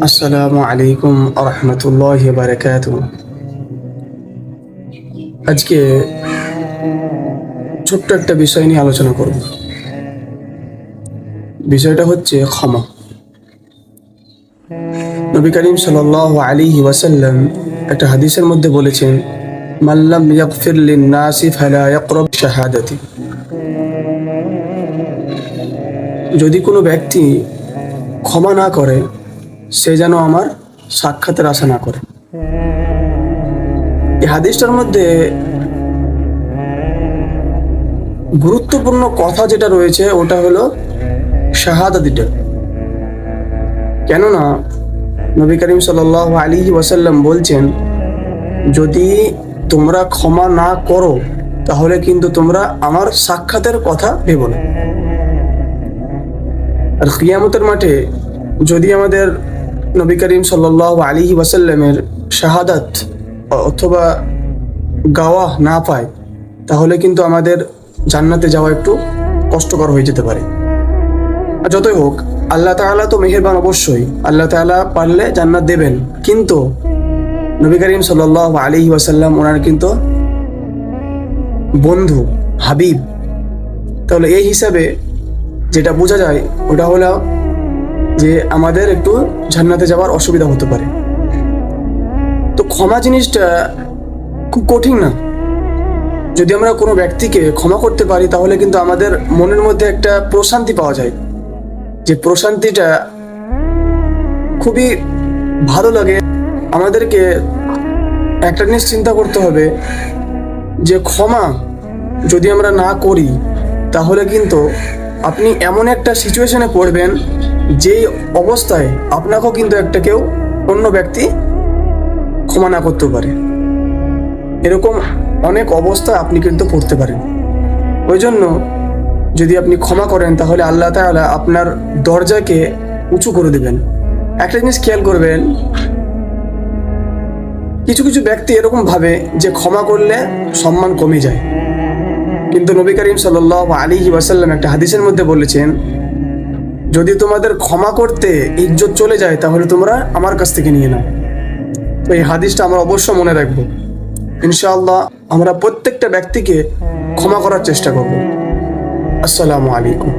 আসসালামু আলাইকুম আরহামতুল্লাহি ওয়া বারাকাতুহু। আজকে ছোট্ট একটা বিষয় নিয়ে আলোচনা করব। বিষয়টা হচ্ছে ক্ষমা। নবী করিম সাল্লাল্লাহু আলাইহি ওয়াসাল্লাম একটা হাদিসের মধ্যে বলেছেন, মান লাম ইয়াগফির লিন-নাসি ফালা ইয়াকরাব শাহাদাতি। যদি কোনো ব্যক্তি ক্ষমা না করে, সে যেন আমার সাক্ষাতের আশা না করে। এই হাদিসটার মধ্যে গুরুত্বপূর্ণ কথা যেটা রয়েছে ওটা হলো শাহাদাতিটা। কেননা নবী করিম সাল্লাল্লাহু আলাইহি ওয়াসাল্লাম বলছেন, যদি তোমরা ক্ষমা না করো তাহলে কিন্তু তোমরা আমার সাক্ষাতের কথা ভেবো না। আর কিয়ামতের মাঠে যদি আমাদের নবী করিম সাল্লাল্লাহু আলাইহি ওয়াসাল্লামের শাহাদাত অথবা গাওয়া না পায়, তাহলে কিন্তু আমাদের জান্নাতে যাওয়া একটু কষ্টকর হয়ে যেতে পারে। আর যতই হোক, আল্লাহ তাআলা তো মেহেরবান, অবশ্যই আল্লাহ তাআলা পারলে জান্নাত দেবেন, কিন্তু নবী করিম সাল্লাল্লাহু আলাইহি ওয়াসাল্লাম ওনার কিন্তু বন্ধু, হাবিব। তাহলে এই হিসাবে যেটা বোঝা যায় ওটা হলো যে আমাদের একটু জান্নাতে যাওয়ার অসুবিধা হতে পারে। তো ক্ষমা জিনিসটা খুব কঠিন না। যদি আমরা কোনো ব্যক্তিকে ক্ষমা করতে পারি তাহলে কিন্তু আমাদের মনের মধ্যে একটা প্রশান্তি পাওয়া যায়, যে প্রশান্তিটা খুবই ভালো লাগে। আমাদেরকে একটা জিনিস চিন্তা করতে হবে যে ক্ষমা যদি আমরা না করি তাহলে কিন্তু আপনি এমন একটা সিচুয়েশনে পড়বেন যেই অবস্থায় আপনাকেও কিন্তু একটা কেউ অন্য ব্যক্তি ক্ষমা না করতে পারে। এরকম অনেক অবস্থা আপনি কিন্তু পড়তে পারেন। ওই জন্য যদি আপনি ক্ষমা করেন তাহলে আল্লাহ তাআলা আপনার দরজাকে উঁচু করে দেবেন। একটা জিনিস খেয়াল করবেন, কিছু কিছু ব্যক্তি এরকম ভাবে যে ক্ষমা করলে সম্মান কমে যায়, কিন্তু নবী করিম সাল্লাল্লাহু আলাইহি ওয়াসাল্লাম একটা হাদিসের মধ্যে বলেছেন, যদি তোমাদের ক্ষমা করতে ইজ্জত চলে যায় তাহলে তোমরা আমার কাছ থেকে নিয়ে নাও। তো এই হাদিসটা আমরা অবশ্য মনে রাখবো। ইনশাআল্লাহ আমরা প্রত্যেকটা ব্যক্তিকে ক্ষমা করার চেষ্টা করব। আসসালামু আলাইকুম।